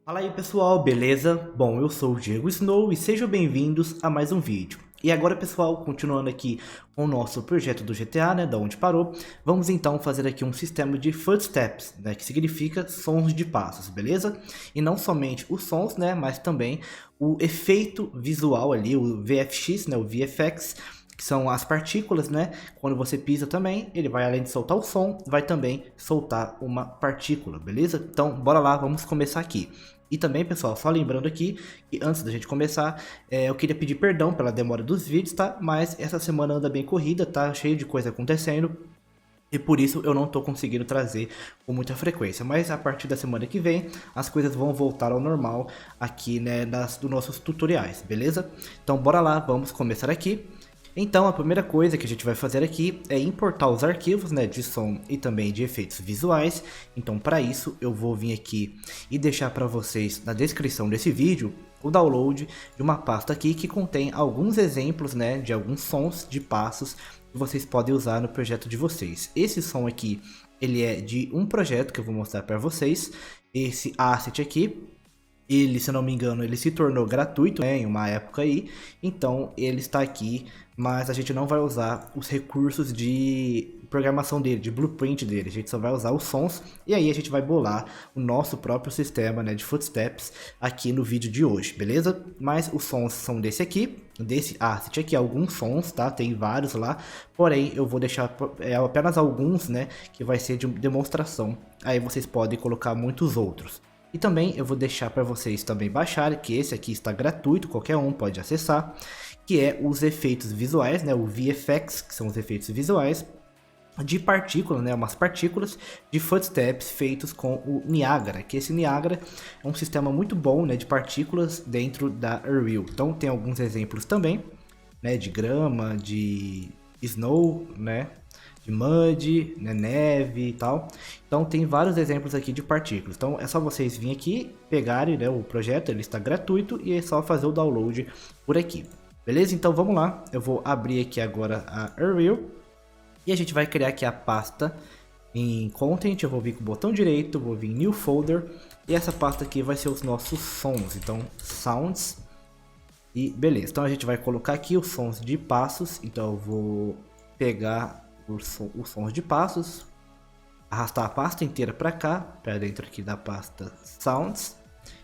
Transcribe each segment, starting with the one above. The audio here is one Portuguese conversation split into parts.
Fala aí pessoal, beleza? Bom, eu sou o Diego Snow e sejam bem-vindos a mais um vídeo. E agora pessoal, continuando aqui com o nosso projeto do GTA, né, da onde parou, vamos então fazer aqui um sistema de footsteps, né, que significa sons de passos, beleza? E não somente os sons, né, mas também o efeito visual ali, o VFX, né, o VFX, que são as partículas, né? Quando você pisa também, ele vai além de soltar o som, vai também soltar uma partícula, beleza? Então, bora lá, vamos começar aqui. E também, pessoal, só lembrando aqui que antes da gente começar, eu queria pedir perdão pela demora dos vídeos, tá? Mas essa semana anda bem corrida, tá? Cheio de coisa acontecendo. E por isso eu não estou conseguindo trazer com muita frequência. Mas a partir da semana que vem, as coisas vão voltar ao normal aqui, né, dos nossos tutoriais, beleza? Então bora lá, vamos começar aqui. Então a primeira coisa que a gente vai fazer aqui é importar os arquivos, né, de som e também de efeitos visuais. Então para isso eu vou vir aqui e deixar para vocês na descrição desse vídeo o download de uma pasta aqui que contém alguns exemplos, né, de alguns sons de passos que vocês podem usar no projeto de vocês. Esse som aqui, ele é de um projeto que eu vou mostrar para vocês. Esse asset aqui, ele, se eu não me engano, ele se tornou gratuito, né, em uma época aí, então ele está aqui, mas a gente não vai usar os recursos de programação dele, de blueprint dele, a gente só vai usar os sons, e aí a gente vai bolar o nosso próprio sistema, né, de footsteps aqui no vídeo de hoje, beleza? Mas os sons são desse aqui, desse asset aqui, alguns sons, tá? Tem vários lá, porém eu vou deixar apenas alguns, né, que vai ser de demonstração, aí vocês podem colocar muitos outros. E também eu vou deixar para vocês também baixarem, que esse aqui está gratuito, qualquer um pode acessar, que é os efeitos visuais, né, o VFX, que são os efeitos visuais de partículas, né, umas partículas de footsteps feitos com o Niagara, que esse Niagara é um sistema muito bom, né, de partículas dentro da Unreal. Então tem alguns exemplos também, né, de grama, de snow, né, de mud, né, neve e tal. Então tem vários exemplos aqui de partículas. Então é só vocês virem aqui, pegarem, né, o projeto, ele está gratuito e é só fazer o download por aqui. Beleza? Então vamos lá. Eu vou abrir aqui agora a Unreal e a gente vai criar aqui a pasta em Content. Eu vou vir com o botão direito, vou vir em New Folder e essa pasta aqui vai ser os nossos sons. Então Sounds e beleza. Então a gente vai colocar aqui os sons de passos. Então eu vou pegar os sons de passos, arrastar a pasta inteira para cá, para dentro aqui da pasta Sounds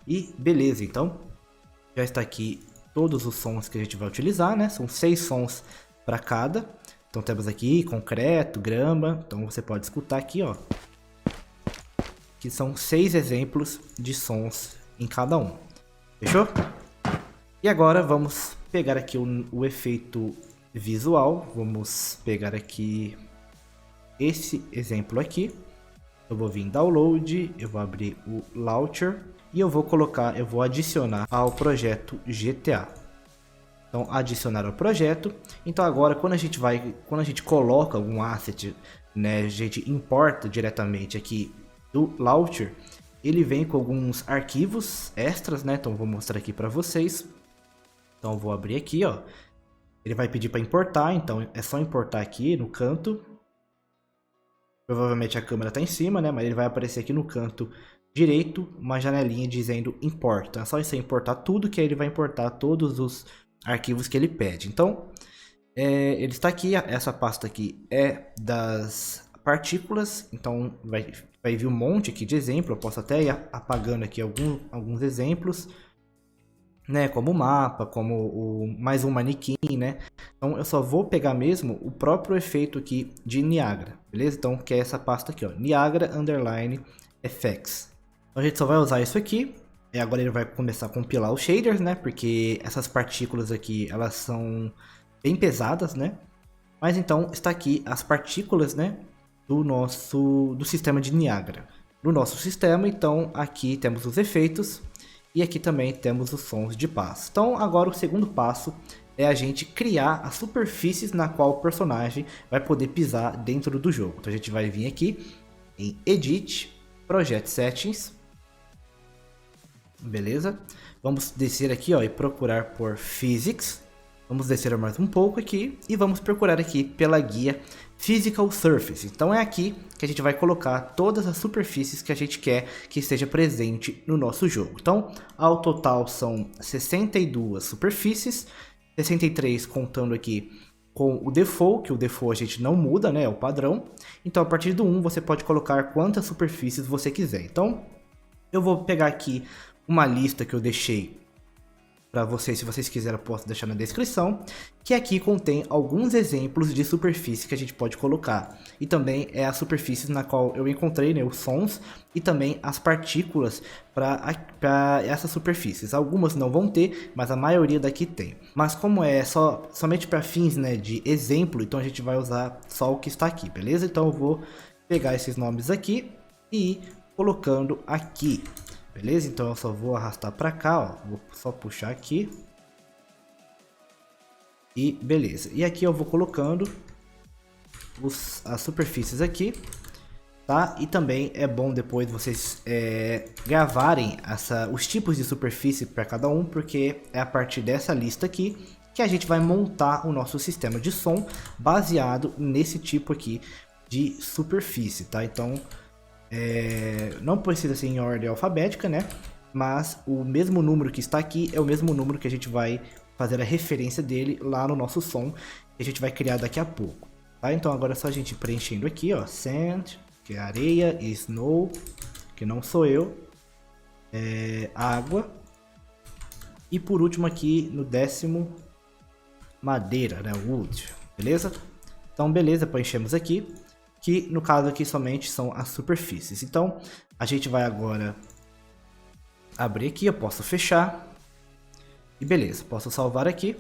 e beleza. Então já está aqui todos os sons que a gente vai utilizar, né? São 6 sons para cada. Então temos aqui concreto, grama. Então você pode escutar aqui, ó, que são 6 exemplos de sons em cada um. Fechou? E agora vamos pegar aqui o efeito visual. Vamos pegar aqui esse exemplo aqui. Eu vou vir em download, eu vou abrir o launcher e eu vou adicionar ao projeto GTA. Então adicionar ao projeto. Então agora quando a gente coloca algum asset, né, a gente importa diretamente aqui do launcher, ele vem com alguns arquivos extras, né? Então eu vou mostrar aqui para vocês. Então eu vou abrir aqui, ó. Ele vai pedir para importar, então é só importar aqui no canto. Provavelmente a câmera está em cima, né? Mas ele vai aparecer aqui no canto direito uma janelinha dizendo import. Então é só isso importar tudo, que aí ele vai importar todos os arquivos que ele pede. Então ele está aqui, essa pasta aqui é das partículas, então vai vir um monte aqui de exemplo. Eu posso até ir apagando aqui alguns exemplos, né, como o mapa, como mais um manequim, né? Então eu só vou pegar mesmo o próprio efeito aqui de Niagara, beleza? Então que é essa pasta aqui, ó, Niagara Underline FX. Então a gente só vai usar isso aqui. E agora ele vai começar a compilar os shaders, né? Porque essas partículas aqui, elas são bem pesadas, né? Mas então está aqui as partículas, né, do sistema de Niagara. No nosso sistema, então aqui temos os efeitos. E aqui também temos os sons de passo. Então agora o segundo passo é a gente criar as superfícies na qual o personagem vai poder pisar dentro do jogo. Então a gente vai vir aqui em Edit, Project Settings. Beleza? Vamos descer aqui, ó, e procurar por Physics. Vamos descer mais um pouco aqui e vamos procurar aqui pela guia Physical Surface. Então é aqui que a gente vai colocar todas as superfícies que a gente quer que esteja presente no nosso jogo. Então, ao total são 62 superfícies, 63 contando aqui com o default, que o default a gente não muda, né, é o padrão. Então, a partir do 1 você pode colocar quantas superfícies você quiser. Então, eu vou pegar aqui uma lista que eu deixei para vocês, se vocês quiserem eu posso deixar na descrição, que aqui contém alguns exemplos de superfície que a gente pode colocar. E também é as superfícies na qual eu encontrei, né, os sons e também as partículas para essas superfícies. Algumas não vão ter, mas a maioria daqui tem. Mas como é somente para fins, né, de exemplo, então a gente vai usar só o que está aqui, beleza? Então eu vou pegar esses nomes aqui e ir colocando aqui. Beleza? Então eu só vou arrastar para cá, ó. Vou só puxar aqui. E beleza. E aqui eu vou colocando as superfícies aqui, tá? E também é bom depois vocês gravarem os tipos de superfície para cada um, porque é a partir dessa lista aqui que a gente vai montar o nosso sistema de som baseado nesse tipo aqui de superfície, tá? Então não precisa ser em ordem alfabética, né? Mas o mesmo número que está aqui é o mesmo número que a gente vai fazer a referência dele lá no nosso som que a gente vai criar daqui a pouco, tá? Então agora é só a gente preenchendo aqui, ó, sand, que é areia, e snow, que não sou eu, água, e por último aqui no 10º, madeira, né, wood, beleza? Então beleza, preenchemos aqui, que no caso aqui somente são as superfícies. Então a gente vai agora abrir aqui, eu posso fechar e beleza, posso salvar aqui.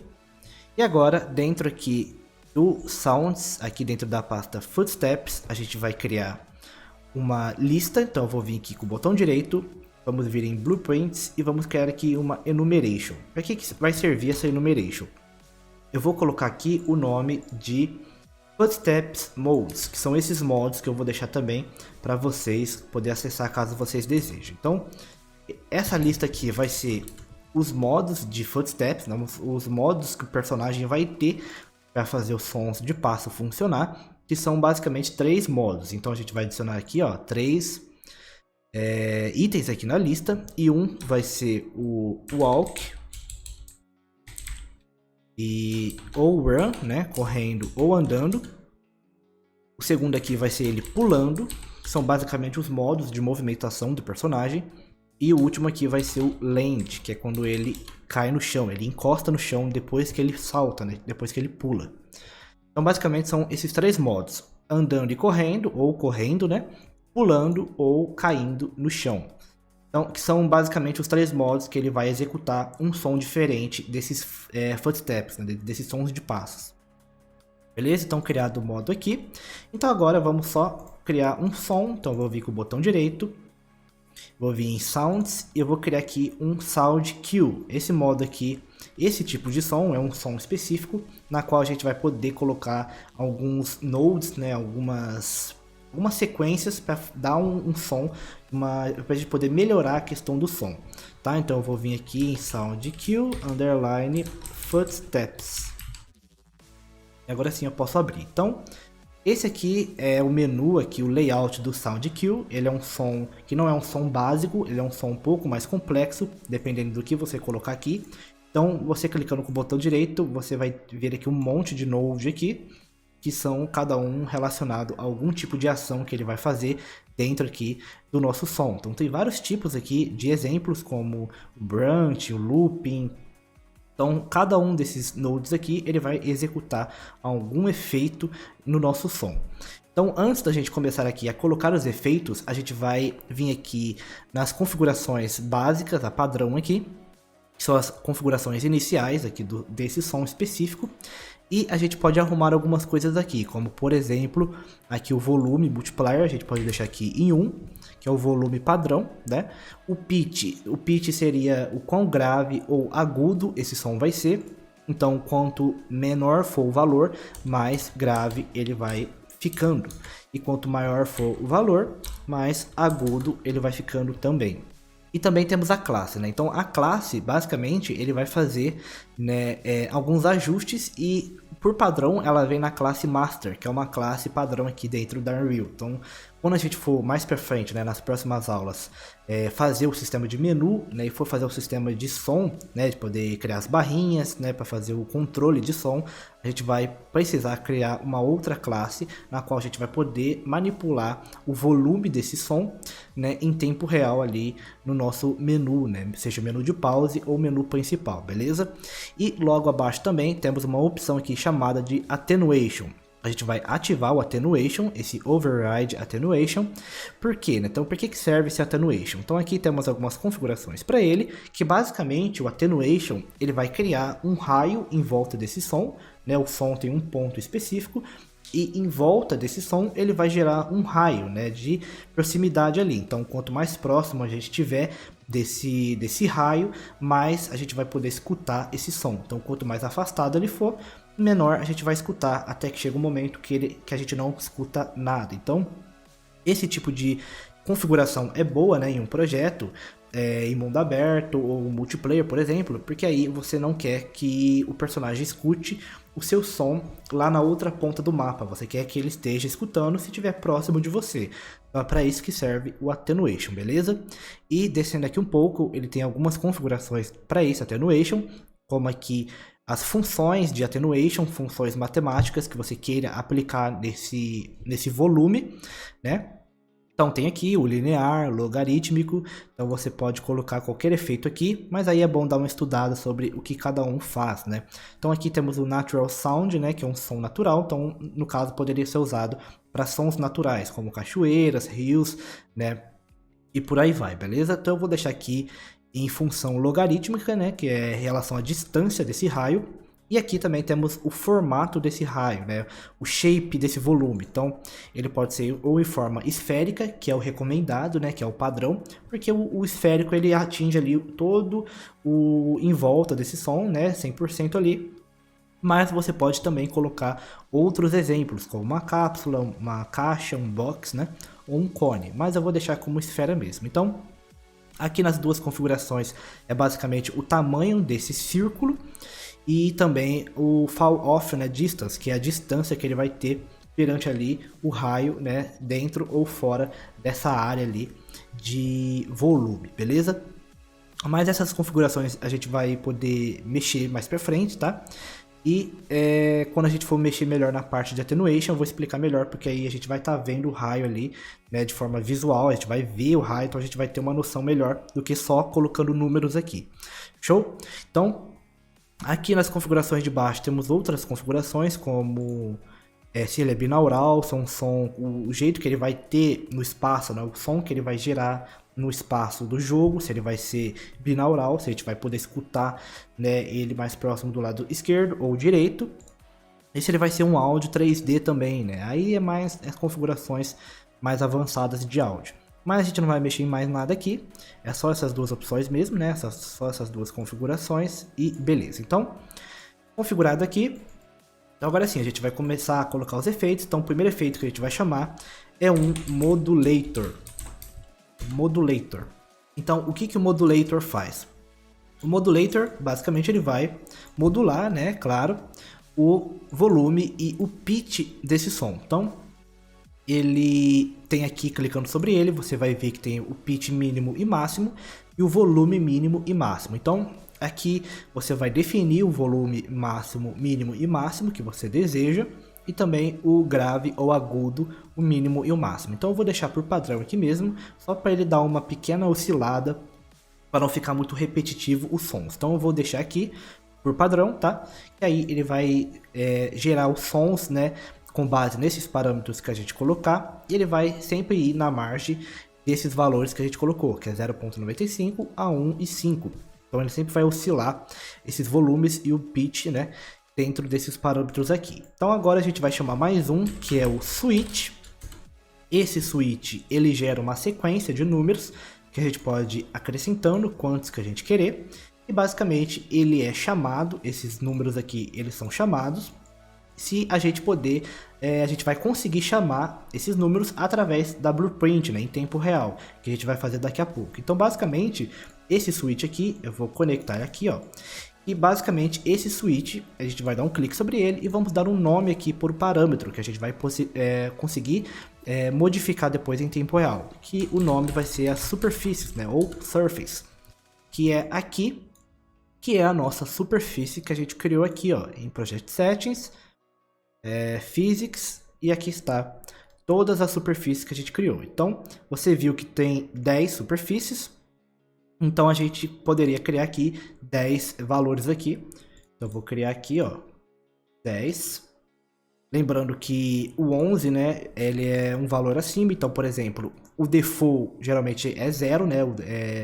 E agora dentro aqui do Sounds, aqui dentro da pasta Footsteps, a gente vai criar uma lista. Então eu vou vir aqui com o botão direito, vamos vir em Blueprints e vamos criar aqui uma Enumeration. Para que vai servir essa Enumeration? Eu vou colocar aqui o nome de Footsteps Modes, que são esses modos que eu vou deixar também para vocês poderem acessar caso vocês desejem. Então, essa lista aqui vai ser os modos de Footsteps, né, os modos que o personagem vai ter para fazer os sons de passo funcionar, que são basicamente 3 modos. Então, a gente vai adicionar aqui, ó, 3 itens aqui na lista, e um vai ser o Walk, ou run, né, correndo ou andando. O segundo aqui vai ser ele pulando, que são basicamente os modos de movimentação do personagem. E o último aqui vai ser o land, que é quando ele cai no chão, ele encosta no chão depois que ele salta, né, depois que ele pula. Então basicamente são esses 3 modos, andando e correndo, ou correndo, né, pulando ou caindo no chão. Então, que são basicamente os 3 modos que ele vai executar um som diferente desses footsteps, né, desses sons de passos. Beleza? Então, criado o modo aqui. Então, agora vamos só criar um som. Então, eu vou vir com o botão direito. Vou vir em Sounds e eu vou criar aqui um Sound Cue. Esse modo aqui, esse tipo de som é um som específico, na qual a gente vai poder colocar alguns nodes, né, algumas sequências para dar um som, para a gente poder melhorar a questão do som, tá? Então eu vou vir aqui em Sound Cue, underline, Footsteps. E agora sim eu posso abrir. Então, esse aqui é o menu, aqui, o layout do Sound Cue. Ele é um som que não é um som básico, ele é um som um pouco mais complexo, dependendo do que você colocar aqui. Então, você clicando com o botão direito, você vai ver aqui um monte de node aqui, que são cada um relacionado a algum tipo de ação que ele vai fazer dentro aqui do nosso som. Então tem vários tipos aqui de exemplos, como o branch, o looping. Então cada um desses nodes aqui, ele vai executar algum efeito no nosso som. Então antes da gente começar aqui a colocar os efeitos, a gente vai vir aqui nas configurações básicas, a padrão aqui, que são as configurações iniciais aqui desse som específico. E a gente pode arrumar algumas coisas aqui, como por exemplo, aqui o volume multiplier, a gente pode deixar aqui em 1, que é o volume padrão, né? O pitch seria o quão grave ou agudo esse som vai ser. Então, quanto menor for o valor, mais grave ele vai ficando. E quanto maior for o valor, mais agudo ele vai ficando também. E também temos a classe, né? Então a classe, basicamente, ele vai fazer, né, alguns ajustes e por padrão ela vem na classe Master, que é uma classe padrão aqui dentro da Unreal. Então quando a gente for mais para frente, né, nas próximas aulas, fazer o sistema de menu, né, e for fazer o sistema de som, né, de poder criar as barrinhas, né, para fazer o controle de som, a gente vai precisar criar uma outra classe na qual a gente vai poder manipular o volume desse som, né, em tempo real ali no nosso menu, né, seja menu de pause ou menu principal, beleza? E logo abaixo também temos uma opção aqui chamada de Attenuation. A gente vai ativar o Attenuation, esse Override Attenuation. Por quê, né? Então, por que serve esse Attenuation? Então, aqui temos algumas configurações para ele, que basicamente o Attenuation, ele vai criar um raio em volta desse som, né? O som tem um ponto específico, e em volta desse som ele vai gerar um raio, né, de proximidade ali. Então, quanto mais próximo a gente tiver desse raio, mais a gente vai poder escutar esse som. Então, quanto mais afastado ele for, menor a gente vai escutar, até que chega um momento que a gente não escuta nada. Então, esse tipo de configuração é boa, né, em um projeto, em mundo aberto ou multiplayer, por exemplo, porque aí você não quer que o personagem escute o seu som lá na outra ponta do mapa, você quer que ele esteja escutando se estiver próximo de você. Então é para isso que serve o Attenuation, beleza? E descendo aqui um pouco, ele tem algumas configurações para esse Attenuation, como aqui as funções de Attenuation, funções matemáticas que você queira aplicar nesse volume, né? Então tem aqui o linear, logarítmico, então você pode colocar qualquer efeito aqui, mas aí é bom dar uma estudada sobre o que cada um faz, né? Então aqui temos o Natural Sound, né, que é um som natural, então no caso poderia ser usado para sons naturais, como cachoeiras, rios, né, e por aí vai, beleza? Então eu vou deixar aqui em função logarítmica, né, que é em relação à distância desse raio. E aqui também temos o formato desse raio, né, o shape desse volume. Então ele pode ser ou em forma esférica, que é o recomendado, né, que é o padrão, porque o esférico ele atinge ali todo o em volta desse som, né, 100% ali. Mas você pode também colocar outros exemplos, como uma cápsula, uma caixa, um box, né, ou um cone. Mas eu vou deixar como esfera mesmo. Então aqui nas duas configurações é basicamente o tamanho desse círculo e também o fall off, né, distance, que é a distância que ele vai ter perante ali o raio, né, dentro ou fora dessa área ali de volume, beleza? Mas essas configurações a gente vai poder mexer mais para frente, tá? E quando a gente for mexer melhor na parte de Attenuation, eu vou explicar melhor, porque aí a gente vai estar vendo o raio ali, né, de forma visual, a gente vai ver o raio, então a gente vai ter uma noção melhor do que só colocando números aqui. Show? Então, aqui nas configurações de baixo temos outras configurações, como se ele é binaural, se é um som, o jeito que ele vai ter no espaço, né, o som que ele vai gerar no espaço do jogo, se ele vai ser binaural, se a gente vai poder escutar, né, ele mais próximo do lado esquerdo ou direito, e se ele vai ser um áudio 3D também, né, aí é mais as configurações mais avançadas de áudio. Mas a gente não vai mexer em mais nada aqui, é só essas duas opções mesmo, né, só essas duas configurações e beleza. Então, configurado aqui, então agora sim a gente vai começar a colocar os efeitos. Então o primeiro efeito que a gente vai chamar é um Modulator. Modulator. Então, o que o Modulator faz? O Modulator, basicamente, ele vai modular, né, claro, o volume e o pitch desse som. Então, ele tem aqui, clicando sobre ele, você vai ver que tem o pitch mínimo e máximo e o volume mínimo e máximo. Então, aqui você vai definir o volume máximo, mínimo e máximo que você deseja, e também o grave ou agudo, o mínimo e o máximo. Então eu vou deixar por padrão aqui mesmo, só para ele dar uma pequena oscilada, para não ficar muito repetitivo os sons. Então eu vou deixar aqui por padrão, tá? E aí ele vai gerar os sons, né, com base nesses parâmetros que a gente colocar, e ele vai sempre ir na margem desses valores que a gente colocou, que é 0.95 a 1 e 5. Então ele sempre vai oscilar esses volumes e o pitch, né, dentro desses parâmetros aqui. Então agora a gente vai chamar mais um, que é o switch. Esse switch, ele gera uma sequência de números que a gente pode ir acrescentando quantos que a gente querer. E basicamente ele é chamado, esses números aqui, eles são chamados se a gente poder, a gente vai conseguir chamar esses números através da blueprint, né, em tempo real, que a gente vai fazer daqui a pouco. Então, basicamente, esse switch aqui, eu vou conectar aqui, ó. E basicamente esse switch, a gente vai dar um clique sobre ele e vamos dar um nome aqui por parâmetro, que a gente vai conseguir modificar depois em tempo real. Que o nome vai ser as superfícies, né, ou surface, que é aqui, que é a nossa superfície que a gente criou aqui, ó, em Project Settings, Physics, e aqui está todas as superfícies que a gente criou. Então, você viu que tem 10 superfícies. Então a gente poderia criar aqui 10 valores aqui. Então eu vou criar aqui, ó, 10. Lembrando que o 11, né, ele é um valor acima. Então, por exemplo, o default geralmente é 0, né?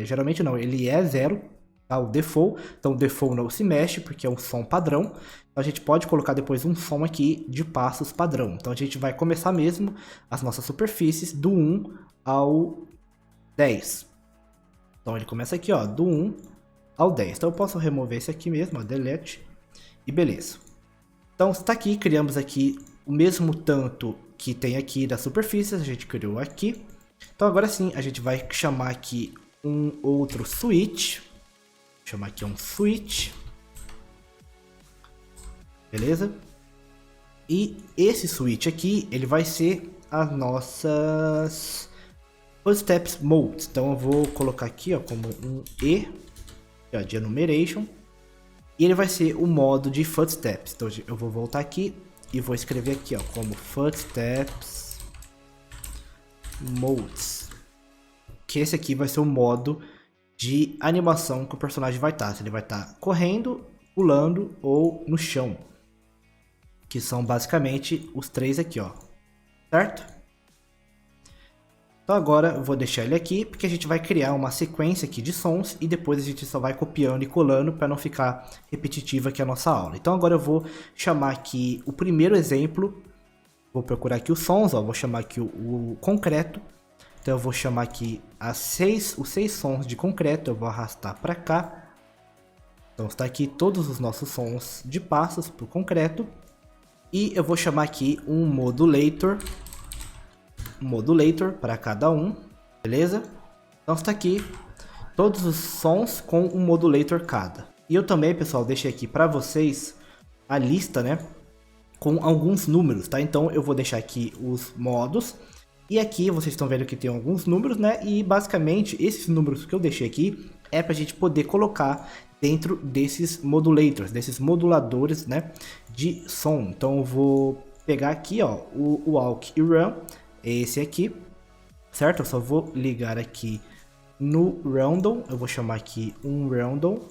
Geralmente não, ele é 0, tá? O default. Então o default não se mexe porque é um som padrão. Então a gente pode colocar depois um som aqui de passos padrão. Então a gente vai começar mesmo as nossas superfícies do 1 ao 10. Então ele começa aqui, ó, do 1 ao 10. Então eu posso remover esse aqui mesmo, ó, delete, e beleza. Então está aqui, criamos aqui o mesmo tanto que tem aqui da superfície, a gente criou aqui. Então agora sim, a gente vai chamar aqui um outro switch. Vou chamar aqui um switch. Beleza? E esse switch aqui, ele vai ser as nossas footsteps modes. Então eu vou colocar aqui, ó, como um E, ó, de enumeration, e ele vai ser o modo de footsteps. Então eu vou voltar aqui e vou escrever aqui, ó, como footsteps modes, que esse aqui vai ser o modo de animação que o personagem vai estar. Se ele vai estar correndo, pulando ou no chão, que são basicamente os três aqui, ó, certo? Então agora eu vou deixar ele aqui, porque a gente vai criar uma sequência aqui de sons e depois a gente só vai copiando e colando para não ficar repetitiva aqui a nossa aula. Então agora eu vou chamar aqui o primeiro exemplo, vou procurar aqui os sons, ó, vou chamar aqui o concreto. Então eu vou chamar aqui os 6 sons de concreto, eu vou arrastar para cá. Então está aqui todos os nossos sons de passos para o concreto. E eu vou chamar aqui um modulator para cada um, beleza? Então está aqui todos os sons com um modulator cada. E eu também, pessoal, deixei aqui para vocês a lista, né, com alguns números, tá? Então eu vou deixar aqui os modos e aqui vocês estão vendo que tem alguns números, né? E basicamente esses números que eu deixei aqui é para a gente poder colocar dentro desses modulators, desses moduladores, né, de som. Então eu vou pegar aqui, ó, o walk e run, esse aqui, certo? Eu só vou ligar aqui no random, eu vou chamar aqui um random.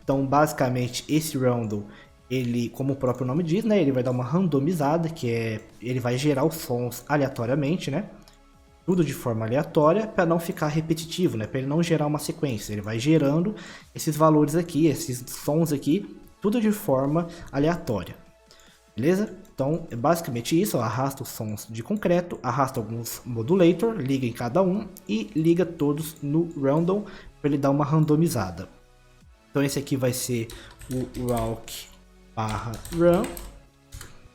Então basicamente esse random, ele, como o próprio nome diz, né, ele vai dar uma randomizada, que é, ele vai gerar os sons aleatoriamente, né? Tudo de forma aleatória para não ficar repetitivo, né? Para ele não gerar uma sequência, ele vai gerando esses valores aqui, esses sons aqui, tudo de forma aleatória. Beleza? Então é basicamente isso, ó, arrasta os sons de concreto, arrasta alguns modulator, liga em cada um e liga todos no random para ele dar uma randomizada. Então esse aqui vai ser o walk/run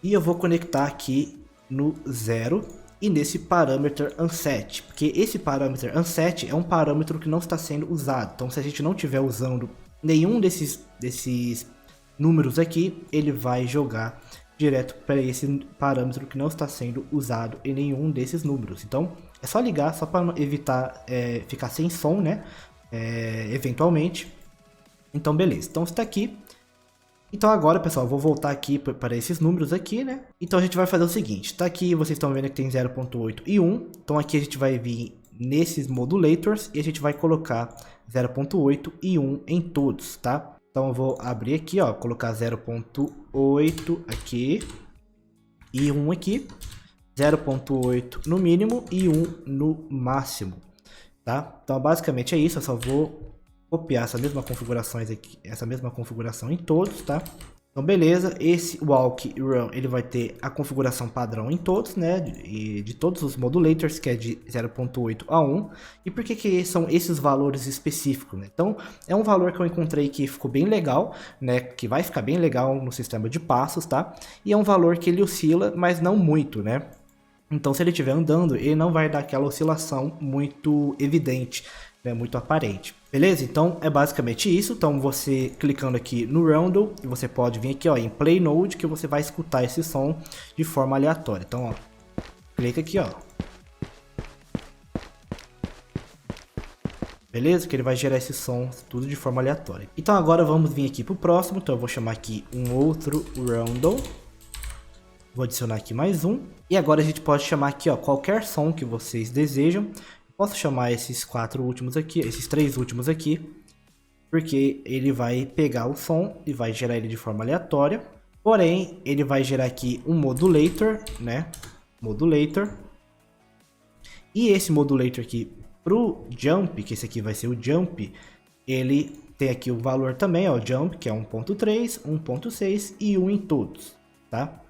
e eu vou conectar aqui no 0 e nesse parâmetro unset, porque esse parâmetro unset é um parâmetro que não está sendo usado. Então se a gente não estiver usando nenhum desses números aqui, ele vai jogar direto para esse parâmetro que não está sendo usado em nenhum desses números. Então é só ligar, só para evitar ficar sem som, né, eventualmente. Então beleza, então está aqui. Então agora, pessoal, eu vou voltar aqui para esses números aqui, né? Então a gente vai fazer o seguinte, tá aqui, vocês estão vendo que tem 0.8 e 1. Então aqui a gente vai vir nesses modulators e a gente vai colocar 0.8 e 1 em todos, tá? Então eu vou abrir aqui, ó, colocar 0.8 aqui e 1 aqui, 0.8 no mínimo e 1 no máximo, tá? Então basicamente é isso, eu só vou copiar essa mesma configuração aqui, essa mesma configuração em todos, tá? Então beleza, esse walk e run ele vai ter a configuração padrão em todos, né, de todos os modulators, que é de 0.8 a 1. E por que são esses valores específicos, né? Então é um valor que eu encontrei que ficou bem legal, né, que vai ficar bem legal no sistema de passos, tá? E é um valor que ele oscila, mas não muito, né? Então se ele estiver andando, ele não vai dar aquela oscilação muito evidente, né, muito aparente. Beleza? Então é basicamente isso. Então você clicando aqui no Roundel, você pode vir aqui ó, em Play Node, que você vai escutar esse som de forma aleatória. Então ó, clica aqui ó. Beleza? Que ele vai gerar esse som tudo de forma aleatória. Então agora vamos vir aqui para o próximo. Então eu vou chamar aqui um outro Roundel. Vou adicionar aqui mais um. E agora a gente pode chamar aqui ó, qualquer som que vocês desejam. Posso chamar esses quatro últimos aqui, esses três últimos aqui, porque ele vai pegar o som e vai gerar ele de forma aleatória. Porém, ele vai gerar aqui um modulator, né? Modulator. E esse modulator aqui pro jump, que esse aqui vai ser o jump, ele tem aqui o valor também, ó, jump, que é 1.3, 1.6 e 1 em todos, tá?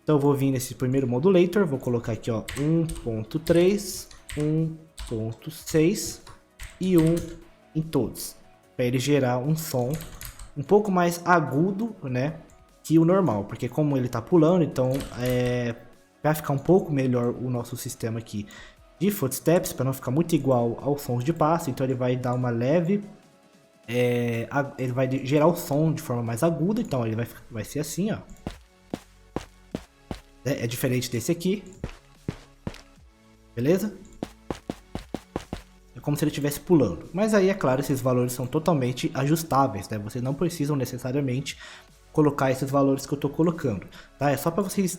Então eu vou vir nesse primeiro modulator, vou colocar aqui, ó, 1.3, 1.6 e 1 em todos, para ele gerar um som um pouco mais agudo, né, que o normal, porque como ele tá pulando, então vai ficar um pouco melhor o nosso sistema aqui de footsteps, para não ficar muito igual aos sons de passo. Então ele vai dar uma leve, ele vai gerar o som de forma mais aguda, então ele vai ser assim, ó. É diferente desse aqui, beleza? É como se ele estivesse pulando. Mas aí, é claro, esses valores são totalmente ajustáveis, né? Vocês não precisam necessariamente colocar esses valores que eu estou colocando, tá? É só para vocês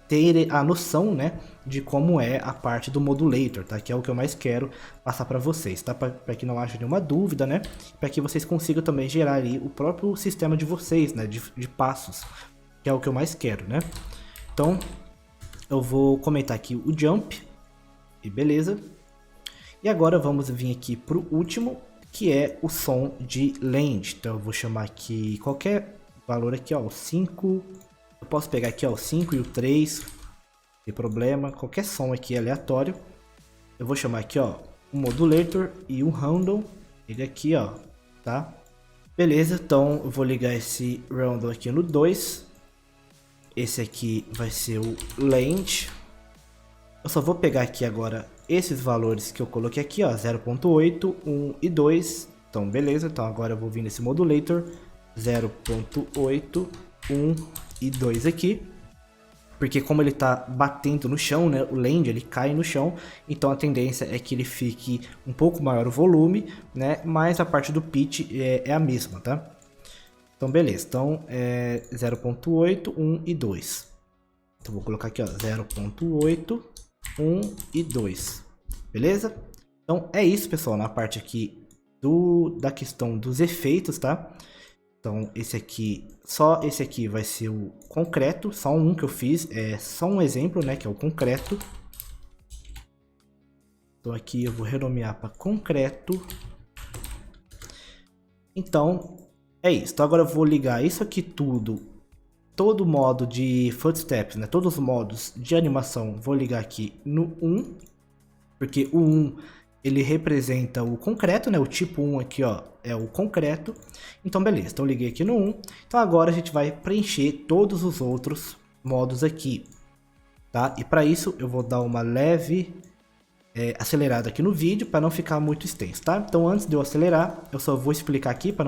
terem a noção, né, de como é a parte do modulator, tá? Que é o que eu mais quero passar para vocês, tá? Para que não haja nenhuma dúvida, né? Para que vocês consigam também gerar ali o próprio sistema de vocês, né? De passos, que é o que eu mais quero, né? Então, eu vou comentar aqui o jump, e beleza. E agora vamos vir aqui para o último, que é o som de land. Então eu vou chamar aqui qualquer valor aqui, ó, o 5. Eu posso pegar aqui, ó, o 5 e o 3, sem problema. Qualquer som aqui aleatório. Eu vou chamar aqui, ó, um modulator e um roundel. Liga aqui, ó, tá? Beleza, então eu vou ligar esse roundel aqui no 2. Esse aqui vai ser o land. Eu só vou pegar aqui agora esses valores que eu coloquei aqui, ó, 0.8, 1 e 2. Então, beleza. Então, agora eu vou vir nesse modulator 0.8, 1 e 2 aqui. Porque como ele tá batendo no chão, né, o land, ele cai no chão. Então, a tendência é que ele fique um pouco maior o volume, né, mas a parte do pitch é a mesma, tá? Então, beleza. Então, 0.8, 1 e 2. Então, vou colocar aqui, ó, 0.8, 1 e 2. Beleza? Então, é isso, pessoal, na parte aqui da questão dos efeitos, tá? Então, só esse aqui vai ser o concreto, só um que eu fiz, é só um exemplo, né, que é o concreto. Então, aqui eu vou renomear para concreto. Então, é isso. Então agora eu vou ligar isso aqui tudo, todo modo de footsteps, né? Todos os modos de animação, vou ligar aqui no 1, porque o 1 ele representa o concreto, né? O tipo 1 aqui, ó, é o concreto. Então beleza, então eu liguei aqui no 1. Então agora a gente vai preencher todos os outros modos aqui, tá? E para isso eu vou dar uma leve acelerado aqui no vídeo para não ficar muito extenso, tá? Então antes de eu acelerar, eu só vou explicar aqui para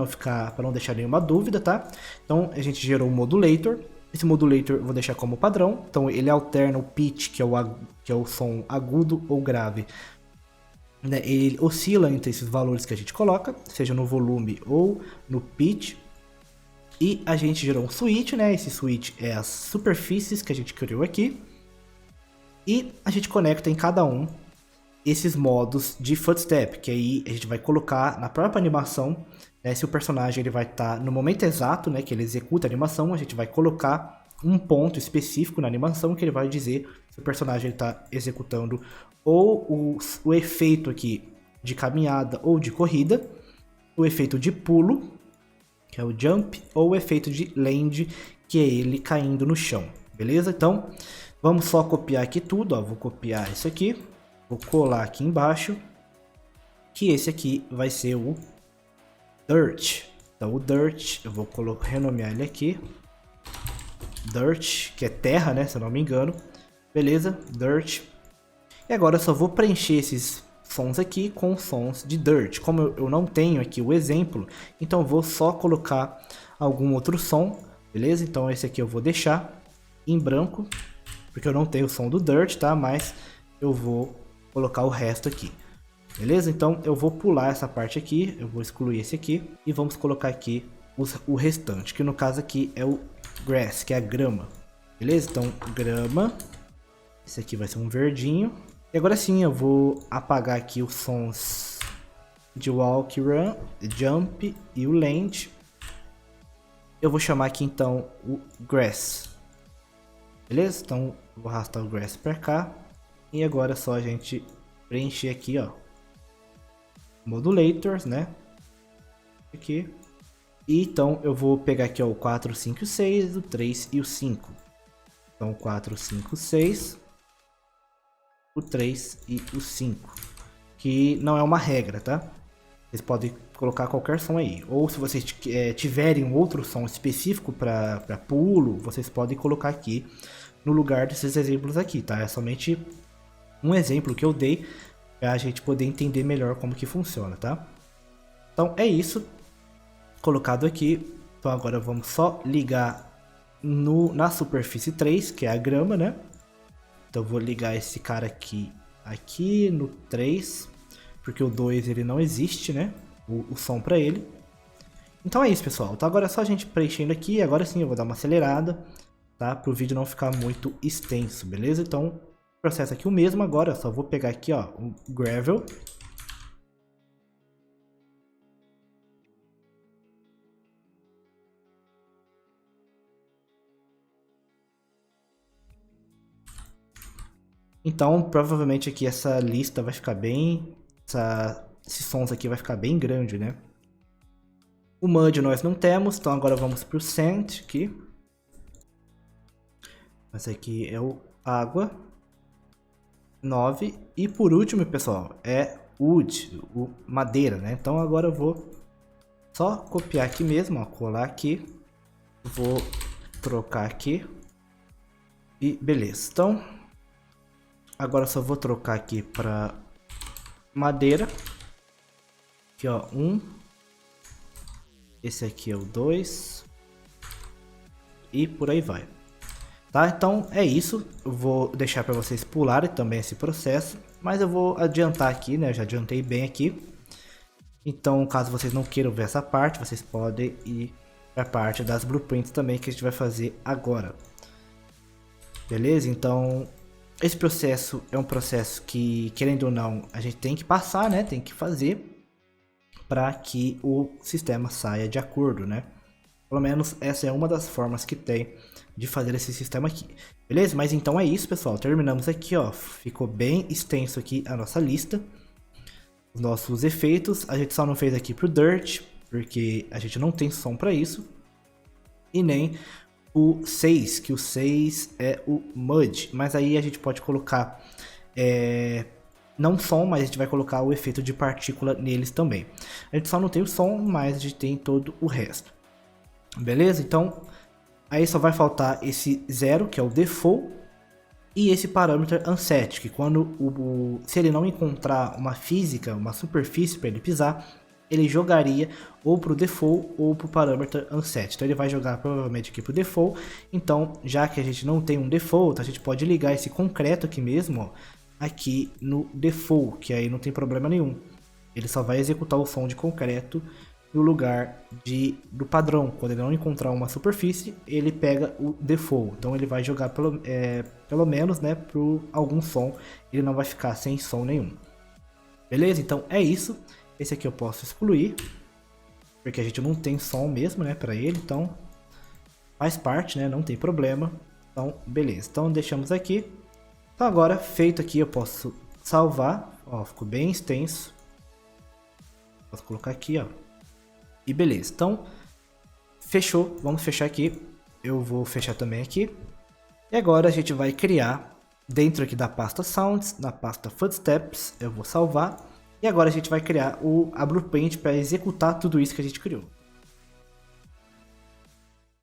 não deixar nenhuma dúvida, tá? Então a gente gerou um modulator. Esse modulator eu vou deixar como padrão. Então ele alterna o pitch, que é o som agudo ou grave, né? Ele oscila entre esses valores que a gente coloca, seja no volume ou no pitch. E a gente gerou um switch, né? Esse switch é as superfícies que a gente criou aqui. E a gente conecta em cada um esses modos de footstep, que aí a gente vai colocar na própria animação, né, se o personagem ele vai estar no momento exato, né, que ele executa a animação, a gente vai colocar um ponto específico na animação que ele vai dizer se o personagem está executando ou o efeito aqui de caminhada ou de corrida, o efeito de pulo, que é o jump, ou o efeito de land, que é ele caindo no chão, beleza? Então, vamos só copiar aqui tudo, ó, vou copiar isso aqui, vou colar aqui embaixo, que esse aqui vai ser o dirt. Então, o dirt, eu vou renomear ele aqui, dirt, que é terra, né, se eu não me engano, beleza? Dirt. E agora eu só vou preencher esses sons aqui com sons de dirt. Como eu não tenho aqui o exemplo, então eu vou só colocar algum outro som, beleza? Então esse aqui eu vou deixar em branco, porque eu não tenho o som do dirt, tá? Mas eu vou colocar o resto aqui, beleza? Então eu vou pular essa parte aqui, eu vou excluir esse aqui e vamos colocar aqui o restante, que no caso aqui é o grass, que é a grama, beleza? Então grama, esse aqui vai ser um verdinho. E agora sim eu vou apagar aqui os sons de walk, run, jump e o land. Eu vou chamar aqui então o grass, beleza? Então vou arrastar o grass para cá. E agora é só a gente preencher aqui, ó, modulators, né? Aqui. E então eu vou pegar aqui, ó, o 4, 5 e 6, o 3 e o 5. Então 4, 5, 6... o 3 e o 5, que não é uma regra, tá? Vocês podem colocar qualquer som aí, ou se vocês tiverem um outro som específico para pulo, vocês podem colocar aqui no lugar desses exemplos aqui, tá? É somente um exemplo que eu dei para a gente poder entender melhor como que funciona, tá? Então é isso colocado aqui. Então agora vamos só ligar na superfície 3, que é a grama, né? Então eu vou ligar esse cara aqui no 3, porque o 2 ele não existe, né? O som para ele. Então é isso, pessoal. Então agora é só a gente preenchendo aqui. Agora sim eu vou dar uma acelerada, tá? Para o vídeo não ficar muito extenso, beleza? Então o processo aqui é o mesmo agora. Eu só vou pegar aqui, ó, o gravel. Então, provavelmente aqui essa lista vai ficar bem... esses sons aqui vai ficar bem grande, né? O mud nós não temos, então agora vamos para o sand aqui. Esse aqui é o água. 9. E por último, pessoal, é wood, o madeira, né? Então agora eu vou só copiar aqui mesmo, ó, colar aqui. Vou trocar aqui. E beleza, então... agora eu só vou trocar aqui para madeira. Aqui, ó, 1. Esse aqui é o 2. E por aí vai. Tá? Então é isso. Eu vou deixar para vocês pularem também esse processo. Mas eu vou adiantar aqui, né? Eu já adiantei bem aqui. Então, caso vocês não queiram ver essa parte, vocês podem ir para a parte das blueprints também, que a gente vai fazer agora. Beleza? Então... esse processo é um processo que, querendo ou não, a gente tem que passar, né? Tem que fazer para que o sistema saia de acordo, né? Pelo menos essa é uma das formas que tem de fazer esse sistema aqui. Beleza? Mas então é isso, pessoal. Terminamos aqui, ó. Ficou bem extenso aqui a nossa lista. Os nossos efeitos. A gente só não fez aqui pro Dirt, porque a gente não tem som para isso. E nem... o 6, que o 6 é o mud, mas aí a gente pode colocar não som, mas a gente vai colocar o efeito de partícula neles também. A gente só não tem o som, mas a gente tem todo o resto. Beleza? Então, aí só vai faltar esse 0, que é o default, e esse parâmetro unset, que quando se ele não encontrar uma física, uma superfície para ele pisar, ele jogaria ou para o default ou para o parâmetro unset. Então ele vai jogar provavelmente aqui para o default. Então, já que a gente não tem um default, a gente pode ligar esse concreto aqui mesmo, ó, aqui no default, que aí não tem problema nenhum. Ele só vai executar o som de concreto no lugar do padrão. Quando ele não encontrar uma superfície, ele pega o default. Então ele vai jogar pelo menos, né, para algum som. Ele não vai ficar sem som nenhum. Beleza? Então é isso. Esse aqui eu posso excluir, porque a gente não tem som mesmo, né, para ele, então faz parte, né, não tem problema. Então, beleza. Então deixamos aqui. Então agora, feito aqui, eu posso salvar. Ó, ficou bem extenso. Posso colocar aqui, ó. E beleza. Então, Fechou, vamos fechar aqui. Eu vou fechar também aqui. E agora a gente vai criar dentro aqui da pasta Sounds, na pasta Footsteps, eu vou salvar. E agora a gente vai criar a Blueprint para executar tudo isso que a gente criou.